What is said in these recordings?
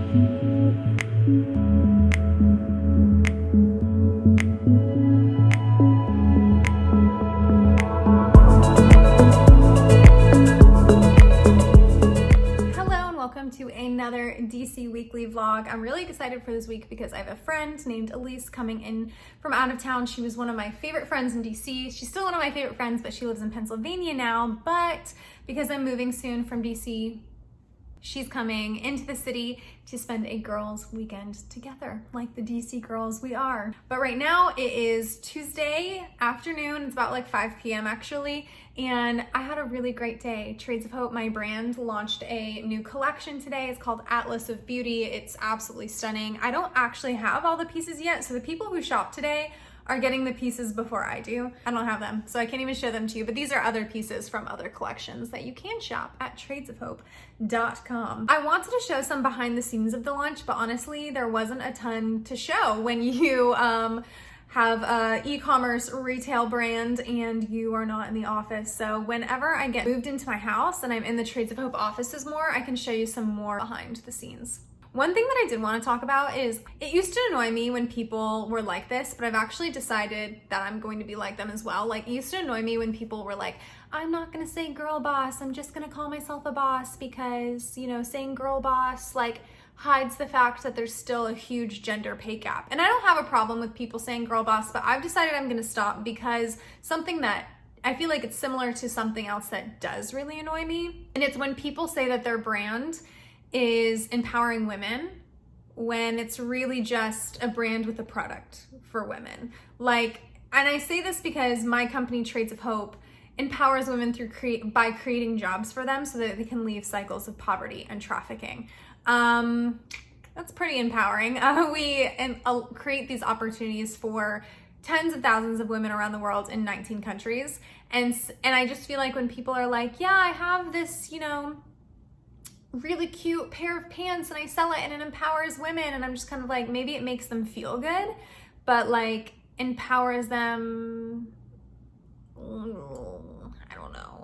To another DC weekly vlog. I'm really excited for this week because I have a friend named Elise coming in from out of town. She was one of my favorite friends in DC. She's still one of my favorite friends, but she lives in Pennsylvania now. But because I'm moving soon from DC, she's coming into the city to spend a girls' weekend together, like the DC girls we are. But right now it is Tuesday afternoon. It's about like 5 p.m. actually. And I had a really great day. Trades of Hope, my brand, launched a new collection today. It's called Atlas of Beauty. It's absolutely stunning. I don't actually have all the pieces yet, so the people who shop today are getting the pieces before I do. I don't have them, so I can't even show them to you, but these are other pieces from other collections that you can shop at tradesofhope.com. I wanted to show some behind the scenes of the launch, but honestly, there wasn't a ton to show when you have a e-commerce retail brand and you are not in the office. So whenever I get moved into my house and I'm in the Trades of Hope offices more, I can show you some more behind the scenes. One thing that I did want to talk about is it used to annoy me when people were like this, but I've actually decided that I'm going to be like them as well. Like, it used to annoy me when people were like, I'm not going to say girl boss, I'm just going to call myself a boss because, you know, saying girl boss like hides the fact that there's still a huge gender pay gap. And I don't have a problem with people saying girl boss, but I've decided I'm going to stop because something that I feel like it's similar to something else that does really annoy me. And it's when people say that their brand is empowering women when it's really just a brand with a product for women. Like, and I say this because my company Trades of Hope empowers women through by creating jobs for them so that they can leave cycles of poverty and trafficking. That's pretty empowering. We create these opportunities for tens of thousands of women around the world in 19 countries. And I just feel like when people are like, yeah, I have this, you know, really cute pair of pants and I sell it and it empowers women, and I'm just kind of like, maybe it makes them feel good, but like empowers them, I don't know.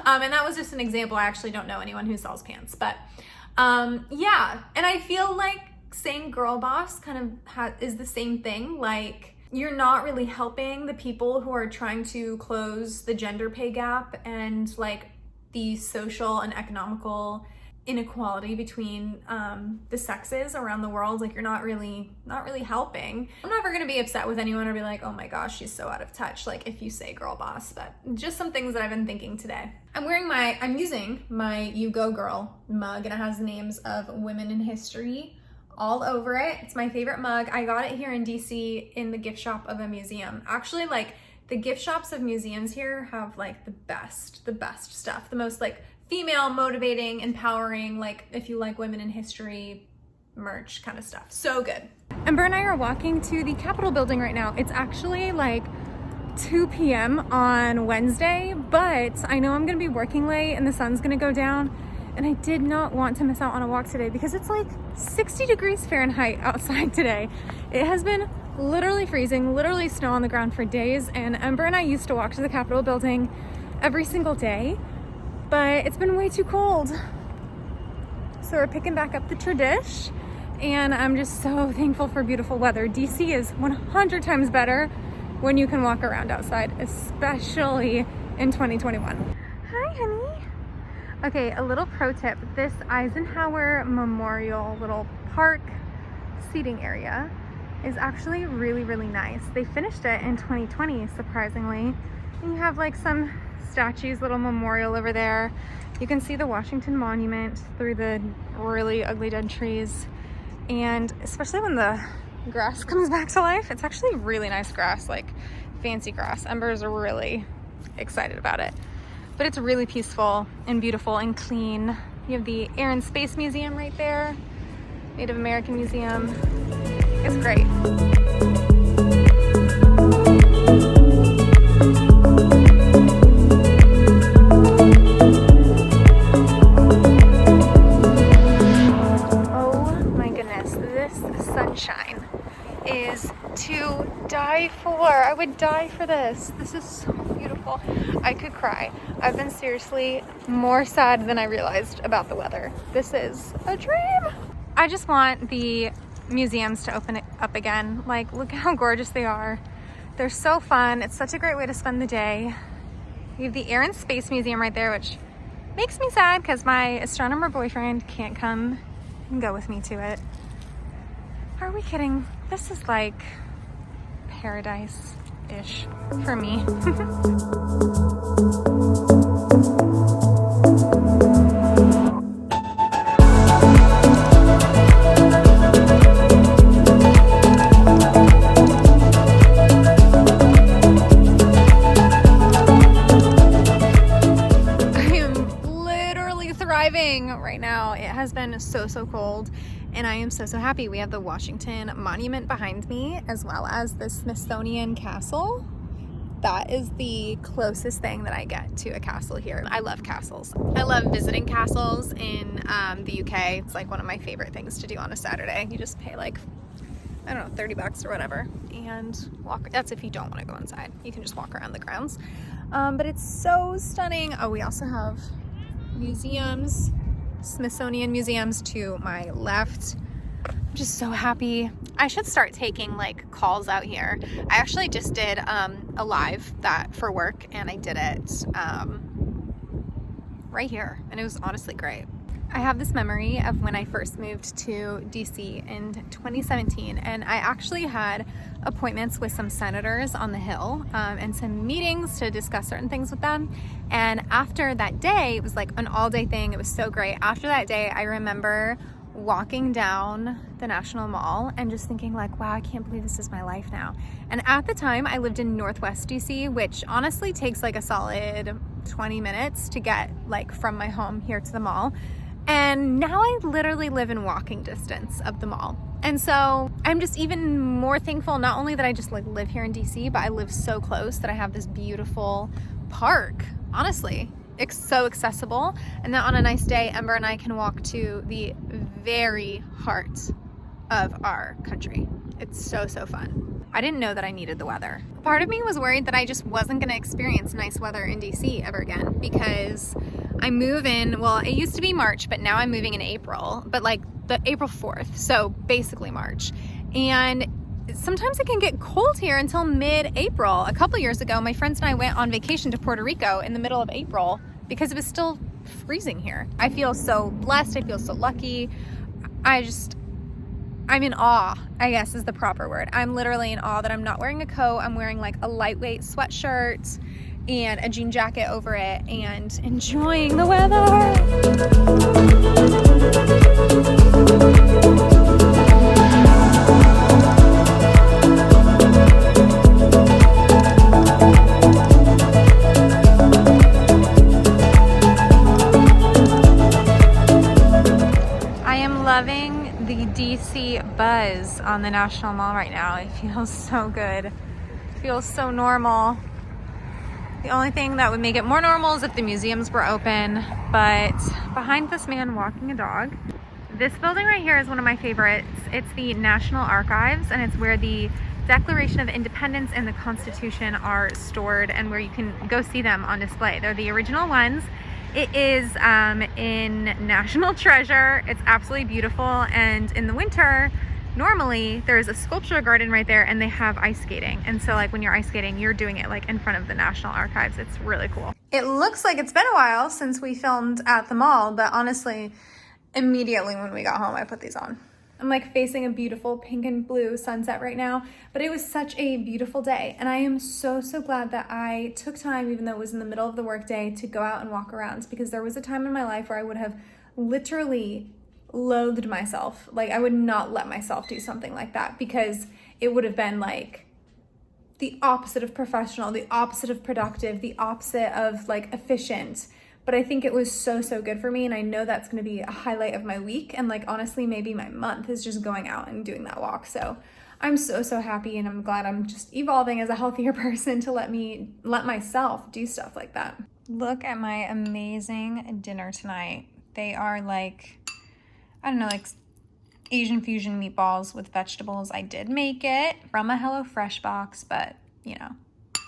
And that was just an example. I actually don't know anyone who sells pants, but yeah. And I feel like saying girl boss kind of is the same thing. Like, you're not really helping the people who are trying to close the gender pay gap and like the social and economical inequality between the sexes around the world. Like, you're not really helping. I'm never gonna be upset with anyone or be like, oh my gosh, she's so out of touch, like if you say girl boss. But just some things that I've been thinking today. I'm using my You Go Girl mug, and it has the names of women in history all over it. It's my favorite mug. I got it here in DC in the gift shop of a museum. Actually, like, the gift shops of museums here have like the best stuff, the most like female motivating, empowering, like if you like women in history merch kind of stuff. So good. Ember and I are walking to the Capitol building right now. It's actually like 2 p.m. on Wednesday, but I know I'm gonna be working late and the sun's gonna go down, and I did not want to miss out on a walk today because it's like 60 degrees Fahrenheit outside today. It has been literally freezing, literally snow on the ground for days, and Ember and I used to walk to the Capitol building every single day, but it's been way too cold. So we're picking back up the tradish, and I'm just so thankful for beautiful weather. DC is 100 times better when you can walk around outside, especially in 2021. Hi, honey. Okay, a little pro tip. This Eisenhower Memorial little park seating area is actually really, really nice. They finished it in 2020, surprisingly. And you have like some statues, little memorial over there. You can see the Washington Monument through the really ugly dead trees. And especially when the grass comes back to life, it's actually really nice grass, like fancy grass. Ember's really excited about it. But it's really peaceful and beautiful and clean. You have the Air and Space Museum right there, Native American Museum. It's great. Oh my goodness, this sunshine is to die for. I would die for this. This is so beautiful. I could cry. I've been seriously more sad than I realized about the weather. This is a dream. I just want the museums to open it up again. Like, look how gorgeous they are. They're so fun. It's such a great way to spend the day. We have the Air and Space Museum right there, which makes me sad because my astronomer boyfriend can't come and go with me to it. Are we kidding? This is like paradise-ish for me. Right now. It has been so cold, and I am so happy. We have the Washington Monument behind me, as well as the Smithsonian Castle. That is the closest thing that I get to a castle here. I love castles. I love visiting castles in the UK. It's like one of my favorite things to do on a Saturday. You just pay like, I don't know, 30 bucks or whatever, and walk. That's if you don't want to go inside. You can just walk around the grounds. But it's so stunning. Oh, we also have museums, Smithsonian museums to my left. I'm just so happy. I should start taking like calls out here. I actually just did a live that for work, and I did it right here, and it was honestly great. I have this memory of when I first moved to DC in 2017, and I actually had appointments with some senators on the Hill and some meetings to discuss certain things with them. And after that day, it was like an all-day thing. It was so great. After that day, I remember walking down the National Mall and just thinking like, wow, I can't believe this is my life now. And at the time, I lived in Northwest DC, which honestly takes like a solid 20 minutes to get like from my home here to the mall. And now I literally live in walking distance of the mall. And so I'm just even more thankful, not only that I just like live here in DC, but I live so close that I have this beautiful park. Honestly, it's so accessible. And then on a nice day, Ember and I can walk to the very heart of our country. It's so fun. I didn't know that I needed the weather. Part of me was worried that I just wasn't gonna experience nice weather in DC ever again, because I move in, well, it used to be March, but now I'm moving in April, but like the April 4th, so basically March. And sometimes it can get cold here until mid-April. A couple years ago, my friends and I went on vacation to Puerto Rico in the middle of April because it was still freezing here. I feel so blessed, I feel so lucky. I'm in awe, I guess is the proper word. I'm literally in awe that I'm not wearing a coat. I'm wearing like a lightweight sweatshirt and a jean jacket over it and enjoying the weather. I am loving the DC buzz on the National Mall right now. It feels so good. It feels so normal. The only thing that would make it more normal is if the museums were open, but behind this man walking a dog, this building right here is one of my favorites. It's the National Archives, and it's where the Declaration of Independence and the Constitution are stored and where you can go see them on display. They're the original ones. It is in National Treasure. It's absolutely beautiful, and in the winter, normally there's a sculpture garden right there, and they have ice skating. And so like when you're ice skating, you're doing it like in front of the National Archives. It's really cool. It looks like it's been a while since we filmed at the mall, but honestly, immediately when we got home, I put these on. I'm like facing a beautiful pink and blue sunset right now, but it was such a beautiful day. And I am so glad that I took time, even though it was in the middle of the workday, to go out and walk around, because there was a time in my life where I would have literally loathed myself. Like I would not let myself do something like that, because it would have been like the opposite of professional, the opposite of productive, the opposite of like efficient. But I think it was so good for me, and I know that's going to be a highlight of my week, and like honestly maybe my month is just going out and doing that walk. So I'm so happy, and I'm glad I'm just evolving as a healthier person to let myself do stuff like that. Look at my amazing dinner tonight. They are like, I don't know, like Asian fusion meatballs with vegetables. I did make it from a HelloFresh box, but you know,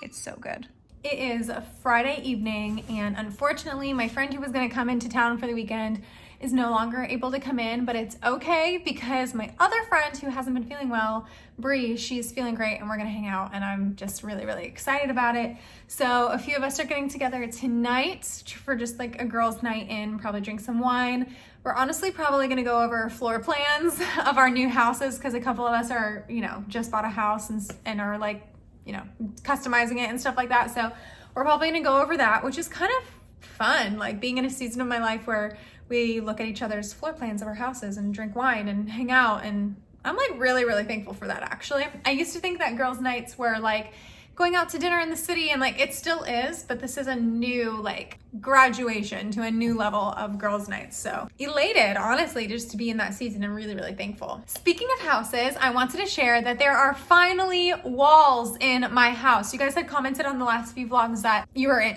it's so good. It is a Friday evening, and unfortunately my friend who was going to come into town for the weekend is no longer able to come in, but it's okay because my other friend who hasn't been feeling well, Bree, she's feeling great and we're gonna hang out, and I'm just really, really excited about it. So a few of us are getting together tonight for just like a girls' night in, probably drink some wine. We're honestly probably gonna go over floor plans of our new houses because a couple of us are, you know, just bought a house and are like, you know, customizing it and stuff like that. So we're probably gonna go over that, which is kind of fun, like being in a season of my life where we look at each other's floor plans of our houses and drink wine and hang out. And I'm like really, really thankful for that, actually. I used to think that girls' nights were like going out to dinner in the city, and like it still is, but this is a new like graduation to a new level of girls' nights. So elated, honestly, just to be in that season, and really, really thankful. Speaking of houses, I wanted to share that there are finally walls in my house. You guys had commented on the last few vlogs that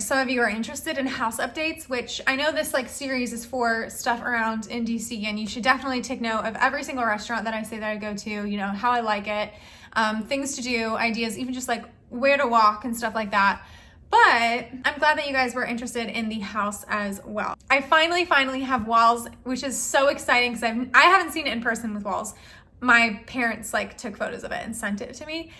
some of you are interested in house updates, which I know this like series is for stuff around in DC, and you should definitely take note of every single restaurant that I say that I go to, you know, how I like it, things to do, ideas, even just like where to walk and stuff like that. But I'm glad that you guys were interested in the house as well. I finally have walls, which is so exciting because I haven't seen it in person with walls. My parents like took photos of it and sent it to me.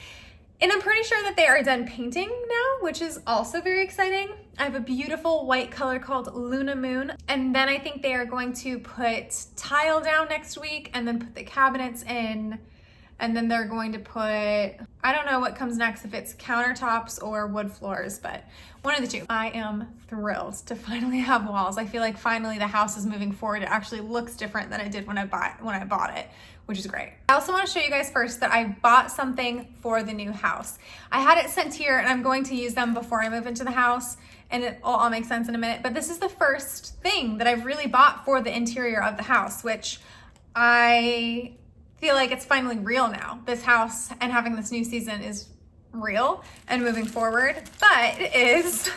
And I'm pretty sure that they are done painting now, which is also very exciting. I have a beautiful white color called Luna Moon. And then I think they are going to put tile down next week and then put the cabinets in. And then they're going to put, I don't know what comes next, if it's countertops or wood floors, but one of the two. I am thrilled to finally have walls. I feel like finally the house is moving forward. It actually looks different than it did when I bought it, which is great. I also want to show you guys first that I bought something for the new house. I had it sent here and I'm going to use them before I move into the house, and it will all make sense in a minute. But this is the first thing that I've really bought for the interior of the house, which I feel like it's finally real now. This house and having this new season is real and moving forward, but it is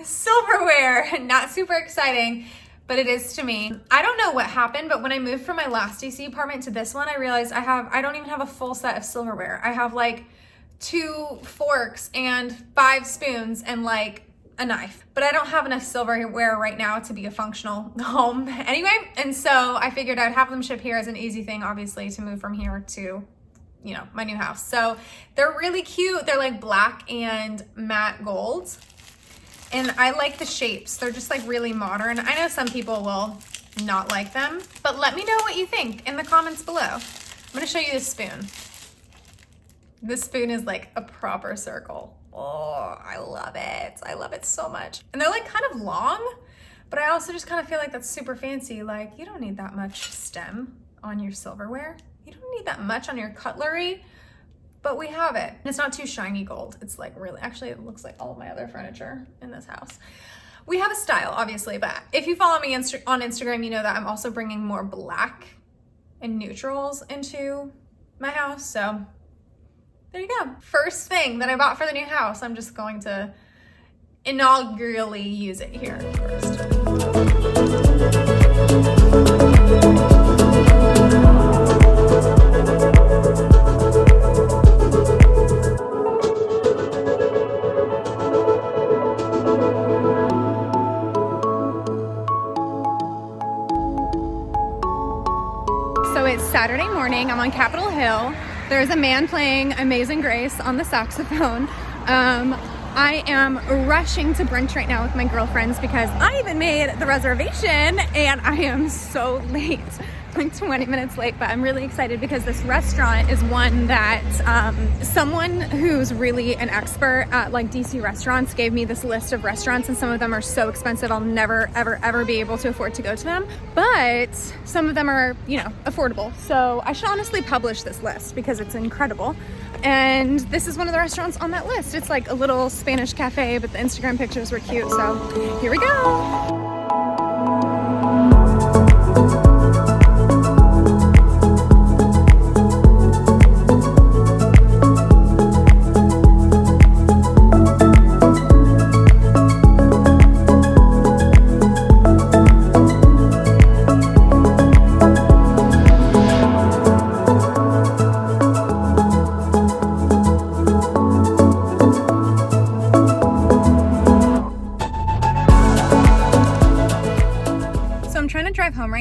silverware. Not super exciting, but it is to me. I don't know what happened, but when I moved from my last DC apartment to this one, I realized I don't even have a full set of silverware. I have like 2 forks and 5 spoons and like a knife, but I don't have enough silverware right now to be a functional home anyway. And so I figured I'd have them ship here as an easy thing, obviously, to move from here to, you know, my new house. So they're really cute. They're like black and matte gold. And I like the shapes. They're just like really modern. I know some people will not like them, but let me know what you think in the comments below. I'm gonna show you this spoon. This spoon is like a proper circle. Oh, I love it. I love it so much. And they're like kind of long, but I also just kind of feel like that's super fancy. Like, you don't need that much stem on your silverware. You don't need that much on your cutlery, but we have it. And it's not too shiny gold. It's like really, actually it looks like all of my other furniture in this house. We have a style, obviously, but if you follow me on Instagram, you know that I'm also bringing more black and neutrals into my house. So there you go. First thing that I bought for the new house. I'm just going to inaugurally use it here first. So it's Saturday morning. I'm on Capitol Hill. There's a man playing Amazing Grace on the saxophone. I am rushing to brunch right now with my girlfriends because I even made the reservation and I am so late. Like 20 minutes late, but I'm really excited because this restaurant is one that someone who's really an expert at like DC restaurants gave me this list of restaurants, and some of them are so expensive I'll never ever be able to afford to go to them, but some of them are, you know, affordable. So I should honestly publish this list because it's incredible. And this is one of the restaurants on that list. It's like a little Spanish cafe, but the Instagram pictures were cute, so here we go.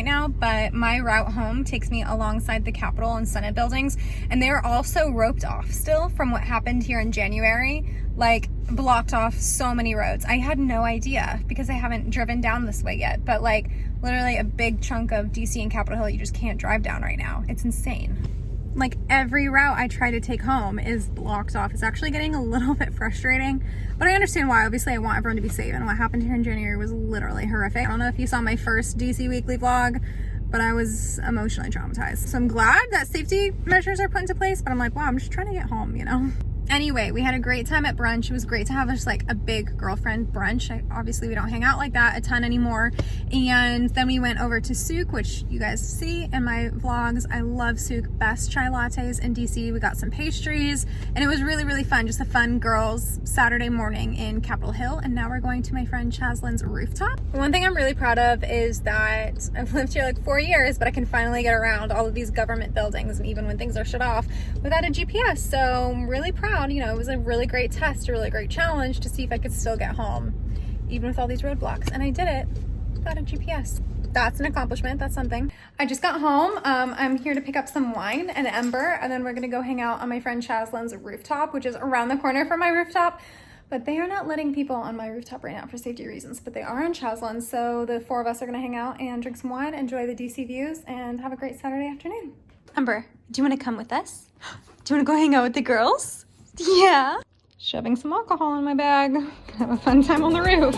now, but my route home takes me alongside the Capitol and Senate buildings, and they're also roped off still from what happened here in January, like blocked off so many roads. I had no idea because I haven't driven down this way yet, but like literally a big chunk of DC and Capitol Hill you just can't drive down right now. It's insane. Like every route I try to take home is blocked off. It's actually getting a little bit frustrating, but I understand why. Obviously I want everyone to be safe, and what happened here in January was literally horrific. I don't know if you saw my first DC weekly vlog, but I was emotionally traumatized. So I'm glad that safety measures are put into place, but I'm like, wow, I'm just trying to get home, you know? Anyway, we had a great time at brunch. It was great to have just like a big girlfriend brunch. Obviously we don't hang out like that a ton anymore. And then we went over to Souk, which you guys see in my vlogs. I love Souk, best chai lattes in DC. We got some pastries and it was really, really fun. Just a fun girls Saturday morning in Capitol Hill. And now we're going to my friend Chaslin's rooftop. One thing I'm really proud of is that I've lived here like 4 years, but I can finally get around all of these government buildings, and even when things are shut off, without a GPS. So I'm really proud. You know, it was a really great test, a really great challenge to see if I could still get home, even with all these roadblocks. And I did it without a GPS. That's an accomplishment. That's something. I just got home. I'm here to pick up some wine and Ember, and then we're gonna go hang out on my friend Chaslin's rooftop, which is around the corner from my rooftop. But they are not letting people on my rooftop right now for safety reasons, but they are on Chaslin's. So the 4 of us are gonna hang out and drink some wine, enjoy the DC views, and have a great Saturday afternoon. Ember, do you wanna come with us? Do you wanna go hang out with the girls? Yeah. Shoving some alcohol in my bag. Gonna have a fun time on the roof.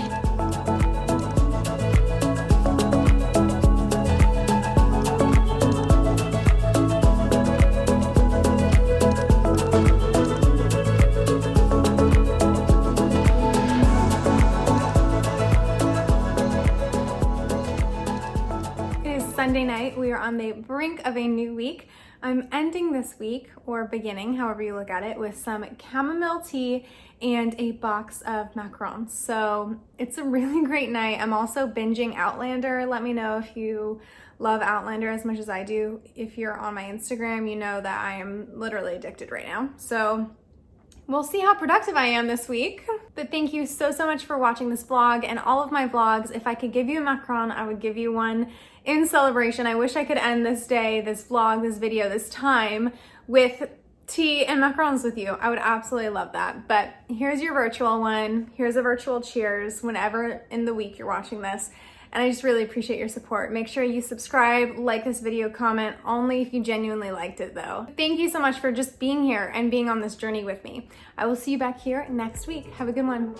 It is Sunday night. We are on the brink of a new week. I'm ending this week, or beginning, however you look at it, with some chamomile tea and a box of macarons. So it's a really great night. I'm also binging Outlander. Let me know if you love Outlander as much as I do. If you're on my Instagram, you know that I am literally addicted right now. So we'll see how productive I am this week. But thank you so much for watching this vlog and all of my vlogs. If I could give you a macaron, I would give you one in celebration. I wish I could end this day, this vlog, this video, this time with tea and macarons with you. I would absolutely love that. But here's your virtual one. Here's a virtual cheers whenever in the week you're watching this. And I just really appreciate your support. Make sure you subscribe, like this video, comment, only if you genuinely liked it though. Thank you so much for just being here and being on this journey with me. I will see you back here next week. Have a good one.